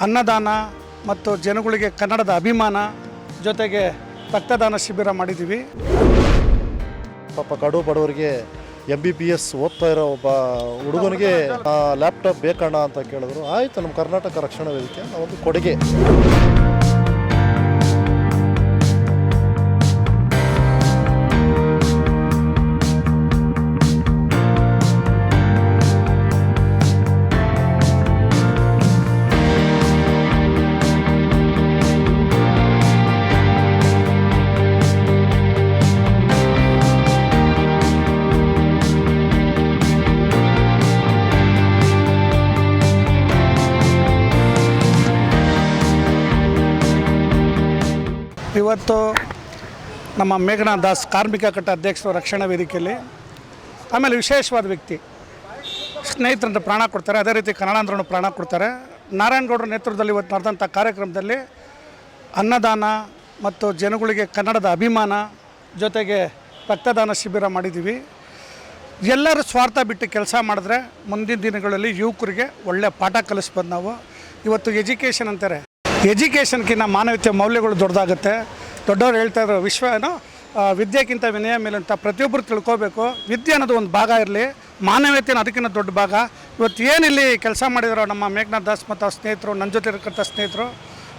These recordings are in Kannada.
ಅನ್ನದಾನ ಮತ್ತು ಜನಗಳಿಗೆ ಕನ್ನಡದ ಅಭಿಮಾನ ಜೊತೆಗೆ ರಕ್ತದಾನ ಶಿಬಿರ ಮಾಡಿದ್ದೀವಿ. ಪಾಪ ಕಡು ಬಡವರಿಗೆ MBBS ಓದ್ತಾ ಇರೋ ಒಬ್ಬ ಹುಡುಗನಿಗೆ ಲ್ಯಾಪ್ಟಾಪ್ ಬೇಕಣ್ಣ ಅಂತ ಕೇಳಿದ್ರು. ಆಯಿತು, ನಮ್ಮ ಕರ್ನಾಟಕ ರಕ್ಷಣಾ ವೇದಿಕೆ ಒಂದು ಕೊಡುಗೆ. ಇವತ್ತು ನಮ್ಮ ಮೇಘನಾ ದಾಸ್ ಕಾರ್ಮಿಕ ಕಟ್ಟ ಅಧ್ಯಕ್ಷರು ರಕ್ಷಣಾ ವೇದಿಕೆಯಲ್ಲಿ, ಆಮೇಲೆ ವಿಶೇಷವಾದ ವ್ಯಕ್ತಿ ಸ್ನೇಹಿತರಂತ ಪ್ರಾಣ ಕೊಡ್ತಾರೆ, ಅದೇ ರೀತಿ ಕನ್ನಡಾಂಧ್ರನು ಪ್ರಾಣ ಕೊಡ್ತಾರೆ. ನಾರಾಯಣಗೌಡರ ನೇತೃತ್ವದಲ್ಲಿ ಇವತ್ತು ನಡೆದಂಥ ಕಾರ್ಯಕ್ರಮದಲ್ಲಿ ಅನ್ನದಾನ ಮತ್ತು ಜನಗಳಿಗೆ ಕನ್ನಡದ ಅಭಿಮಾನ ಜೊತೆಗೆ ರಕ್ತದಾನ ಶಿಬಿರ ಮಾಡಿದ್ದೀವಿ. ಎಲ್ಲರೂ ಸ್ವಾರ್ಥ ಬಿಟ್ಟು ಕೆಲಸ ಮಾಡಿದ್ರೆ ಮುಂದಿನ ದಿನಗಳಲ್ಲಿ ಯುವಕರಿಗೆ ಒಳ್ಳೆಯ ಪಾಠ ಕಲಿಸ್ಬೋದು. ನಾವು ಇವತ್ತು ಎಜುಕೇಷನ್ ಅಂತಾರೆ, ಎಜುಕೇಷನ್ಗಿಂತ ಮಾನವೀಯತೆ ಮೌಲ್ಯಗಳು ದೊಡ್ಡದಾಗುತ್ತೆ. ದೊಡ್ಡವ್ರು ಹೇಳ್ತಾಯಿದ್ರು ವಿದ್ಯೆಗಿಂತ ವಿನಯ ಮೇಲೆ ಅಂತ. ಪ್ರತಿಯೊಬ್ಬರು ತಿಳ್ಕೋಬೇಕು, ವಿದ್ಯೆ ಅನ್ನೋದು ಒಂದು ಭಾಗ ಇರಲಿ, ಮಾನವೀಯತೆನ ಅದಕ್ಕಿಂತ ದೊಡ್ಡ ಭಾಗ. ಇವತ್ತು ಏನಿಲ್ಲಿ ಕೆಲಸ ಮಾಡಿದ್ರು ನಮ್ಮ ಮೇಘನಾ ದಾಸ್ ಮತ್ತು ಅವ್ರ ಸ್ನೇಹಿತರು, ನನ್ನ ಜೊತೆ ಇರತಕ್ಕಂಥ ಸ್ನೇಹಿತರು,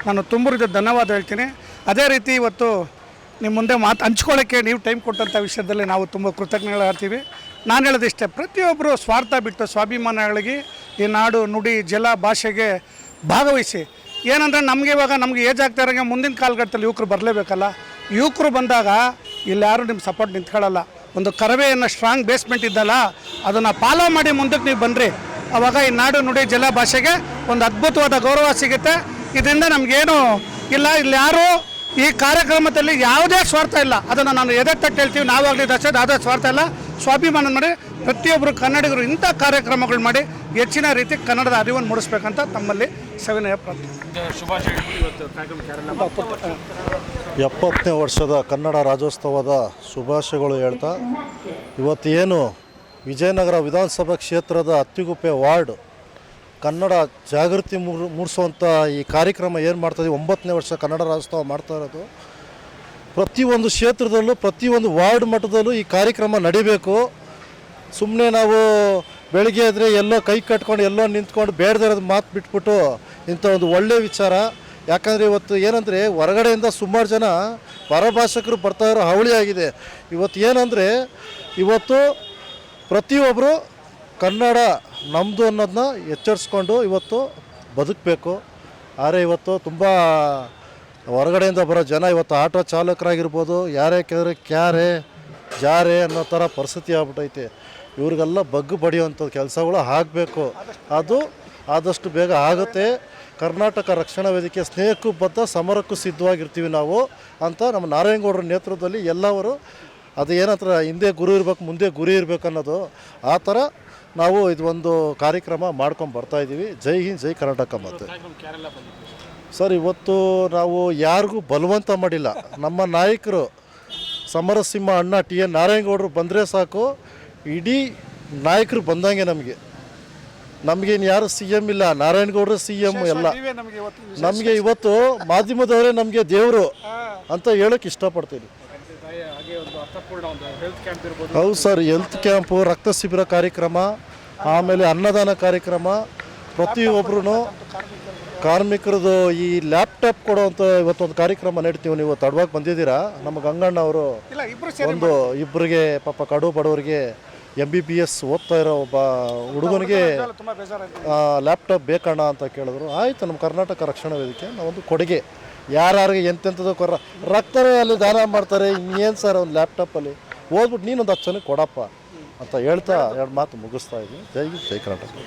ನಾನು ತುಂಬ ಧನ್ಯವಾದ ಹೇಳ್ತೀನಿ. ಅದೇ ರೀತಿ ಇವತ್ತು ನಿಮ್ಮ ಮುಂದೆ ಹಂಚ್ಕೊಳ್ಳೋಕ್ಕೆ ನೀವು ಟೈಮ್ ಕೊಟ್ಟಂಥ ವಿಷಯದಲ್ಲಿ ನಾವು ತುಂಬ ಕೃತಜ್ಞರಾಗ್ತೀವಿ. ನಾನು ಹೇಳೋದಿಷ್ಟೇ, ಪ್ರತಿಯೊಬ್ಬರು ಸ್ವಾರ್ಥ ಬಿಟ್ಟು ಸ್ವಾಭಿಮಾನಗಳಿಗೆ ಈ ನಾಡು, ನುಡಿ, ಜಲ, ಭಾಷೆಗೆ ಭಾಗವಹಿಸಿ. ಏನಂದರೆ ನಮಗೆ ಏಜ್ ಆಗ್ತಾ ಇರೋಂಗೆ ಮುಂದಿನ ಕಾಲಘಟ್ಟದಲ್ಲಿ ಯುವಕರು ಬರಲೇಬೇಕಲ್ಲ. ಯುವಕರು ಬಂದಾಗ ಇಲ್ಲಿ ಯಾರು ನಿಮ್ಮ ಸಪೋರ್ಟ್ ನಿಂತ್ಕೊಳ್ಳಲ್ಲ. ಒಂದು ಕರವೆಯನ್ನು ಸ್ಟ್ರಾಂಗ್ ಬೇಸ್ಮೆಂಟ್ ಇದ್ದಲ್ಲ, ಅದನ್ನು ಫಾಲೋ ಮಾಡಿ ಮುಂದಕ್ಕೆ ನೀವು ಬನ್ನಿರಿ. ಆವಾಗ ಈ ನಾಡು, ನುಡಿ, ಜಲ, ಭಾಷೆಗೆ ಒಂದು ಅದ್ಭುತವಾದ ಗೌರವ ಸಿಗುತ್ತೆ. ಇದರಿಂದ ನಮಗೇನು ಇಲ್ಲ, ಇಲ್ಲಿ ಯಾರು ಈ ಕಾರ್ಯಕ್ರಮದಲ್ಲಿ ಯಾವುದೇ ಸ್ವಾರ್ಥ ಇಲ್ಲ. ಅದನ್ನು ನಾನು ಎದೆ ತಟ್ಟು ಹೇಳ್ತೀವಿ, ನಾವಾಗಲಿ ದರ್ಶನ ಯಾವುದೇ ಸ್ವಾರ್ಥ ಇಲ್ಲ. ಸ್ವಾಭಿಮಾನ ಮಾಡಿ ಪ್ರತಿಯೊಬ್ಬರು ಕನ್ನಡಿಗರು ಇಂಥ ಕಾರ್ಯಕ್ರಮಗಳು ಮಾಡಿ ಹೆಚ್ಚಿನ ರೀತಿ ಕನ್ನಡದ ಅರಿವನ್ನು ಮೂಡಿಸ್ಬೇಕಂತ ತಮ್ಮಲ್ಲಿ ಸವಿನಯ ಪ್ರಾರ್ಥನೆ. 70ನೇ ವರ್ಷದ ಕನ್ನಡ ರಾಜ್ಯೋತ್ಸವದ ಶುಭಾಶಯಗಳು ಹೇಳ್ತಾ, ಇವತ್ತೇನು ವಿಜಯನಗರ ವಿಧಾನಸಭಾ ಕ್ಷೇತ್ರದ ಅತ್ತಿಗುಪ್ಪೆ ವಾರ್ಡ್ ಕನ್ನಡ ಜಾಗೃತಿ ಮೂಡಿಸುವಂಥ ಈ ಕಾರ್ಯಕ್ರಮ ಏನು ಮಾಡ್ತಾಯಿದ್ದೀವಿ, 9ನೇ ವರ್ಷ ಕನ್ನಡ ರಾಜ್ಯೋತ್ಸವ ಮಾಡ್ತಾ ಇರೋದು. ಪ್ರತಿಯೊಂದು ಕ್ಷೇತ್ರದಲ್ಲೂ ಪ್ರತಿಯೊಂದು ವಾರ್ಡ್ ಮಟ್ಟದಲ್ಲೂ ಈ ಕಾರ್ಯಕ್ರಮ ನಡಿಬೇಕು. ಸುಮ್ಮನೆ ನಾವು ಬೆಳಿಗ್ಗೆ ಇದ್ದರೆ ಎಲ್ಲೋ ಕೈ ಕಟ್ಕೊಂಡು ಎಲ್ಲೋ ನಿಂತ್ಕೊಂಡು ಬೇಡದಿರೋದು ಮಾತು ಬಿಟ್ಬಿಟ್ಟು ಇಂಥ ಒಂದು ಒಳ್ಳೆಯ ವಿಚಾರ. ಯಾಕಂದರೆ ಇವತ್ತು ಏನಂದರೆ ಹೊರಗಡೆಯಿಂದ ಸುಮಾರು ಜನ ಪರಭಾಷಕರು ಬರ್ತಾ ಇರೋ ಹಾವಳಿ ಆಗಿದೆ. ಇವತ್ತು ಏನಂದರೆ ಇವತ್ತು ಪ್ರತಿಯೊಬ್ಬರು ಕನ್ನಡ ನಮ್ಮದು ಅನ್ನೋದನ್ನ ಎಚ್ಚರಿಸ್ಕೊಂಡು ಇವತ್ತು ಬದುಕಬೇಕು. ಆದರೆ ಇವತ್ತು ತುಂಬ ಹೊರಗಡೆಯಿಂದ ಬರೋ ಜನ ಇವತ್ತು ಆಟೋ ಚಾಲಕರಾಗಿರ್ಬೋದು, ಯಾರೇ ಕೇಳಿದ್ರೆ ಕ್ಯಾರೆ ಜಾರೆ ಅನ್ನೋ ಥರ ಪರಿಸ್ಥಿತಿ ಆಗ್ಬಿಟ್ಟೈತೆ. ಇವ್ರಿಗೆಲ್ಲ ಬಗ್ಗು ಬಡಿಯುವಂಥ ಕೆಲಸಗಳು ಆಗಬೇಕು. ಅದು ಆದಷ್ಟು ಬೇಗ ಆಗುತ್ತೆ. ಕರ್ನಾಟಕ ರಕ್ಷಣಾ ವೇದಿಕೆ ಸ್ನೇಹಕ್ಕೂ ಬದ್ಧ, ಸಮರಕ್ಕೂ ಸಿದ್ಧವಾಗಿರ್ತೀವಿ ನಾವು ಅಂತ ನಮ್ಮ ನಾರಾಯಣಗೌಡರ ನೇತೃತ್ವದಲ್ಲಿ ಎಲ್ಲವರು ಅದು ಏನಂತಾರೆ, ಹಿಂದೆ ಗುರು ಇರಬೇಕು ಮುಂದೆ ಗುರಿ ಇರಬೇಕು ಅನ್ನೋದು, ಆ ಥರ ನಾವು ಇದೊಂದು ಕಾರ್ಯಕ್ರಮ ಮಾಡ್ಕೊಂಡು ಬರ್ತಾಯಿದ್ದೀವಿ. ಜೈ ಹಿಂದ್, ಜೈ ಕರ್ನಾಟಕ. ಮತ್ತು ಸರ್, ಇವತ್ತು ನಾವು ಯಾರಿಗೂ ಬಲವಂತ ಮಾಡಿಲ್ಲ. ನಮ್ಮ ನಾಯಕರು ಸಮರಸಿಂಹ ಅಣ್ಣ TN ನಾರಾಯಣಗೌಡರು ಬಂದರೆ ಸಾಕು, ಇಡೀ ನಾಯಕರು ಬಂದಂಗೆ. ನಮಗೇನು ಯಾರು CM ಇಲ್ಲ, ನಾರಾಯಣಗೌಡರು CM ಎಲ್ಲ. ನಮಗೆ ಇವತ್ತು ಮಾಧ್ಯಮದವರೇ ನಮಗೆ ದೇವರು ಅಂತ ಹೇಳೋಕ್ಕೆ ಇಷ್ಟಪಡ್ತೀನಿ. ಹೌದು ಸರ್, ಹೆಲ್ತ್ ಕ್ಯಾಂಪು, ರಕ್ತ ಶಿಬಿರ ಕಾರ್ಯಕ್ರಮ, ಆಮೇಲೆ ಅನ್ನದಾನ ಕಾರ್ಯಕ್ರಮ, ಪ್ರತಿಯೊಬ್ಬರೂ ಕಾರ್ಮಿಕರದು ಈ ಲ್ಯಾಪ್ಟಾಪ್ ಕೊಡೋವಂಥ ಇವತ್ತೊಂದು ಕಾರ್ಯಕ್ರಮ ನಡೀತೀವಿ. ನೀವು ತಡವಾಗಿ ಬಂದಿದ್ದೀರಾ. ನಮ್ಮ ಗಂಗಣ್ಣ ಅವರು ಇಬ್ಬರಿಗೆ ಪಾಪ ಕಡು ಬಡವರಿಗೆ MBBS ಓದ್ತಾ ಇರೋ ಒಬ್ಬ ಹುಡುಗನಿಗೆ ಲ್ಯಾಪ್ಟಾಪ್ ಬೇಕಣ್ಣ ಅಂತ ಕೇಳಿದ್ರು. ಆಯಿತು, ನಮ್ಮ ಕರ್ನಾಟಕ ರಕ್ಷಣಾ ವೇದಿಕೆ ಒಂದು ಕೊಡುಗೆ. ಯಾರಿಗೆ ಎಂತೆಂಥದ್ದು ರಕ್ತನೇ ಅಲ್ಲಿ ದಾನ ಮಾಡ್ತಾರೆ. ಇನ್ನೇನು ಸರ್, ಒಂದು ಲ್ಯಾಪ್ಟಾಪಲ್ಲಿ ಓದ್ಬಿಟ್ಟು ನೀನೊಂದು 10 ಜನಕ್ಕೆ ಕೊಡಪ್ಪ ಅಂತ ಹೇಳ್ತಾ 2 ಮಾತು ಮುಗಿಸ್ತಾ ಇದ್ದೀನಿ. ಜೈ ಕರ್ನಾಟಕ.